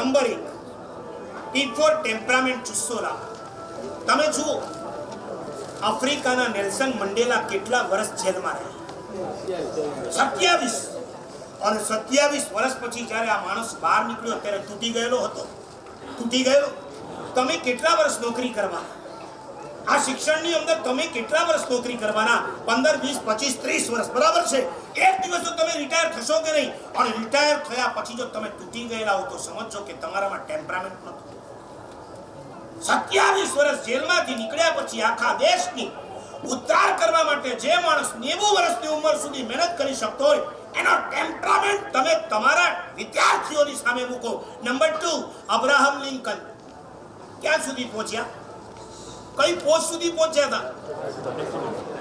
Number 1, T four temperament જુસ્સો રાખ. તમે જુઓ આફ્રિકાના નેલ્સન મંડેલા કેટલા વર્ષ જેલમાં રહ્યા? 27. અને 27 વર્ષ પછી જ્યારે આ માણસ બહાર નીકળ્યો ત્યારે તૂટી ગયેલો હતો. તૂટી ગયેલો. તમે કેટલા વર્ષ નોકરી કરવાના? આ શિક્ષણની અંદર તમે કેટલા વર્ષ નોકરી કરવાના? 15, 20, 25, 30 વર્ષ, બરાબર છે. એક દિવસ તો તમે રિટાયર થશો કે નહીં? અને રિટાયર થયા પછી જો તમે તૂટી ગયેલા હો તો સમજો કે તમારામાં ટેમ્પરામેન્ટ નહોતું. 27 વર્ષ જેલમાંથી નીકળ્યા પછી આખા દેશની ઉદ્ધાર કરવા માટે જે માણસ 90 વર્ષની ઉંમર સુધી મહેનત કરી શકતો હોય એનો ટેમ્પરામેન્ટ તમે તમારા વિદ્યાર્થીઓની સામે મૂકો. નંબર 2, અબ્રાહમ લિંકન ક્યાં સુધી પહોંચ્યા? કઈ પોસ્ટ સુધી પહોંચ્યા હતા?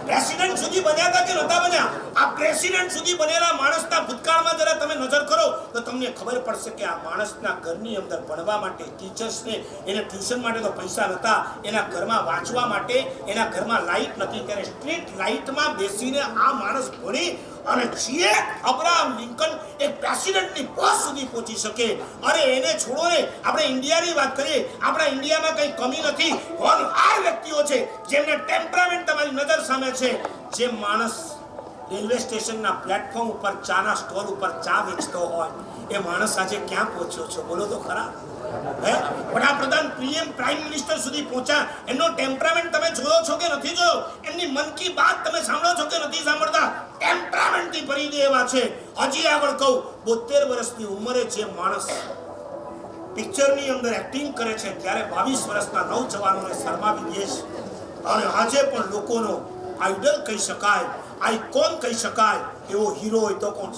પ્રેસિડેન્ટ સુધી બન્યા હતા કે નહોતા બન્યા? આ પ્રેસિડેન્ટ સુધી બનેલા માણસના ભૂતકાળમાં જરા તમે નજર કરો તો તમને ખબર પડશે કે આ માણસના ઘરની અંદર ભણવા માટે ટીચર્સને એને ટ્યુશન માટે તો પૈસા નહોતા, એના ઘરમાં વાંચવા માટે એના ઘરમાં લાઇટ નથી, ત્યારે સ્ટ્રીટ લાઇટમાં બેસીને આ માણસ ભણી અને છીએ અબ્રાહમ લિંકન એક પ્રેસિડેન્ટની પોસ્ટ સુધી પહોંચી શકે. અરે એને છોડો ને, આપણે ઇન્ડિયાની વાત કરીએ. આપણા ઇન્ડિયામાં કઈ કમી નથી. હોનહાર વ્યક્તિઓ છે જેમને ટેમ્પરામેન્ટ તમારી નજર સામે છે. જે માણસ રેલવે સ્ટેશનના પ્લેટફોર્મ ઉપર ચાના સ્ટોલ ઉપર ચા વેચતો હોય એ માણસ આજે ક્યાં પહોંચ્યો છો? બોલો તો ખરા. વડાપ્રધાન પીએમ પ્રાઇમ મિનિસ્ટર સુધી પહોંચ્યા. એમનો ટેમ્પરામેન્ટ તમે જોયો છો કે નથી જોયો? એમની મન કી બાત તમે સાંભળો છો કે નથી સાંભળતા? ટેમ્પરામેન્ટથી ભરી દે એવા છે. હજી આગળ કહું, 72 વર્ષની ઉંમરે જે માણસ પિક્ચરની અંદર એક્ટિંગ કરે છે ત્યારે 22 વર્ષના નવજવાનોને શરમાવી દે છે. અને આજે પણ લોકોનો આઈડલ કહી શકાય, આઇકોન કહી શકાય એવો હીરો હોય તો કોણ?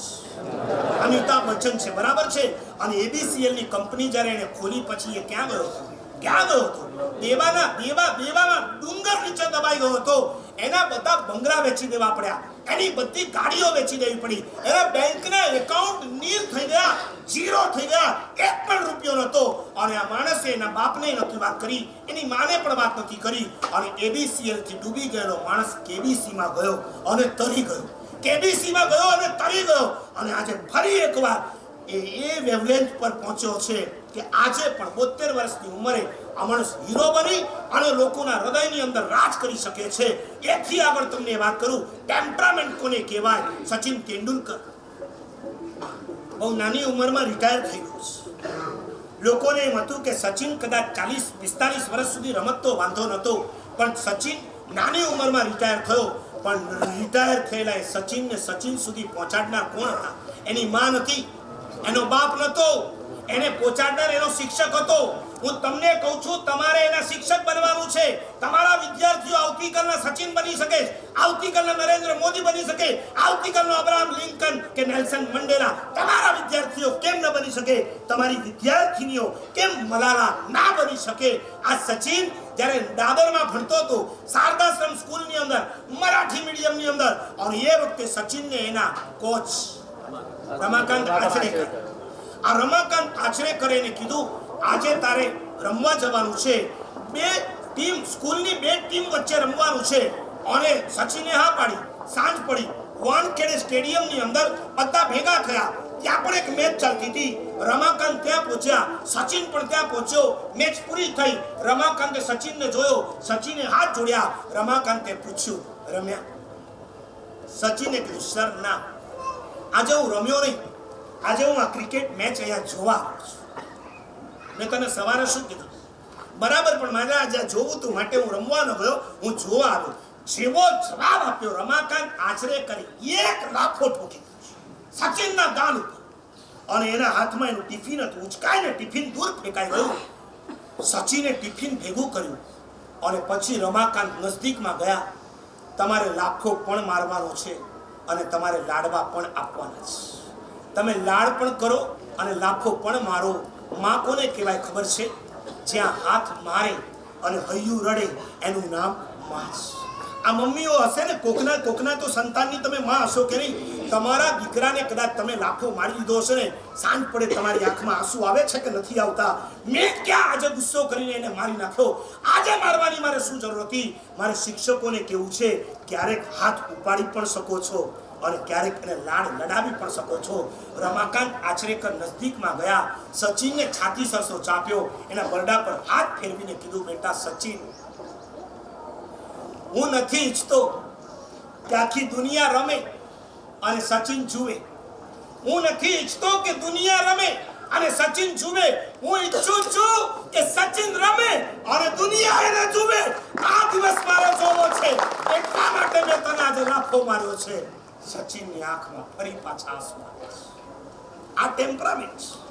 અમિતાભ બચ્ચન છે, બરાબર છે. અને ABCL ની કંપની જ્યારે એને ખોલી પછી એ ક્યાં ગયો હતો? ક્યાં ગયો હતો? દેવામાં ડુંગર નીચે દબાઈ ગયો હતો. એના બધા બંગલા વેચી દેવા પડ્યા, એની બધી ગાડીઓ વેચી દેવી પડી, એના બેંકના એકાઉન્ટ નીલ થઈ ગયા, ઝીરો થઈ ગયા, એક પણ રૂપિયો નહોતો. અને આ માણસે એના બાપને નથી વાત કરી, એની માને પણ વાત નથી કરી. અને ABCL થી ડૂબી ગયેલો માણસ KBC માં ગયો અને તરી ગયો. KBC માં ગયો અને તરી ગયો. અને આજે ફરી એકવાર એ વેવલેન્થ પર પહોંચ્યો છે કે આજે પણ 72 વર્ષની ઉંમરે આ માણસ હીરો બની અને લોકોના હૃદયની અંદર રાજ કરી શકે છે. એથી આગળ તમને વાત કરું, ટેમ્પરામેન્ટ કોને કહેવાય? સચિન તેંડુલકર બહુ નાની ઉંમરમાં રિટાયર થઈ ગયો છે. લોકોને એમ હતું કે સચિન કદાચ 40-45 વર્ષ સુધી રમતો વાંધો નહોતો, પણ સચિન નાની ઉંમરમાં રિટાયર થયો. પણ રિટાયર થયેલા સચિનને સચિન સુધી પહોંચાડનાર કોણ હતા? એની માં નથી, એનો બાપ નતો, એને પહોંચાડનાર એનો શિક્ષક હતો. હું તમને કહું છું, તમારે એના શિક્ષક બનવાનું છે. તમારા વિદ્યાર્થીઓ આવતીકાલના સચિન બની શકે, આવતીકાલના નરેન્દ્ર મોદી બની શકે, આવતીકાલનો અબ્રાહમ લિંકન કે નેલ્સન મંડેલા તમારા વિદ્યાર્થીઓ કેમ ન બની શકે? તમારી વિદ્યાર્થીનીઓ કેમ મલાલા ના બની શકે? આ સચિન જ્યારે દાદરમાં ભણતો હતો, શારદાશ્રમ સ્કૂલની અંદર, મરાઠી મીડિયમની અંદર, અને એ વખતે સચિનને એના કોચ રમાકાંત આચરેકર, આ રમાકાંત આચરેકરે એને કીધું, આજે તારે રમવા જવાનું છે, સ્કૂલની બે ટીમ વચ્ચે રમવાનું છે. અને સચિને હા પાડી. સાંજ પડી, વાનખેડે સ્ટેડિયમની અંદર બધા ભેગા થયા. ત્યાં પણ એક મેચ ચાલતી હતી. રમાકાંત ત્યાં પહોંચ્યા, સચિન પણ ત્યાં પહોંચ્યો. મેચ પૂરી થઈ, રમાકાંતે સચિનને જોયો, સચિને હાથ જોડ્યા. રમાકાંતે પૂછ્યું, રમ્યા? સચિને કીધું, સર ના, આજે હું રમ્યો નહીં, આજે હું આ ક્રિકેટ મેચ અહીંયા જોવા આવ્યો છું. મેં તને સવારે શું કીધું? બરાબર, પણ મારે આજે જોવું હતું માટે હું રમવા ન ગયો, હું જોવા આવ્યો. જેવો જવાબ આપ્યો રમાકાંત આચરેકરે, 1 લાખો ઠોકી સચિનના ગાલ ઉપર. અને એના હાથમાં એનું ટિફિન હતું, ઉચકાઈને ટિફિન દૂર ફેંકાઈ ગયું. સચિને ટિફિન ભેગું કર્યું અને પછી રમાકાંત નજદીકમાં ગયા. તમારે લાખો પણ મારવાનો છે અને તમારે લાડવા પણ આપવાના છે. તમે લાડ પણ કરો અને લાખો પણ મારો. માં કોને કહેવાય ખબર છે? જ્યાં હાથ મારે અને હૈયું રડે એનું નામ માં છે. આ મમ્મીઓ હશે ને, કોકના તો સંતાનની તમે માં હશો કે નહીં? તમારા દીકરાને કદાચ તમે લાખો મારી દીધો હશે ને, સાંજ પડે તમારી આંખમાં આંસુ આવે છે કે નથી આવતા? મેં ક્યાં આજે ગુસ્સો કરીને એને મારી નાખ્યો? આજે મારવાની મારે શું જરૂર હતી? મારે શિક્ષકોને કહેવું છે, ક્યારેક હાથ ઉપાડી પણ શકો છો, અને ક્યારેક એને લાડ લડાવી પણ શકો છો. રમાકાંત આચરેકર નજદીકમાં ગયા, સચિનને છાતી સરસો ચાપ્યો, એના બરડા પર હાથ ફેરવીને કીધું, બેટા સચિન, હું નથી ઈચ્છતો કે આખી દુનિયા રમે અને સચિન જુએ. હું નથી ઈચ્છતો કે દુનિયા રમે અને સચિન જુએ. હું ઈચ્છું છું કે સચિન રમે અને દુનિયા એને જુએ. આ દિવસ મારો જોવો છે, એટલા માટે મેં તને આજે લાફો માર્યો છે. સચિનની આંખમાં ફરી પાછા આંસુ આવે છે. આ ટેમ્પરામેન્ટ.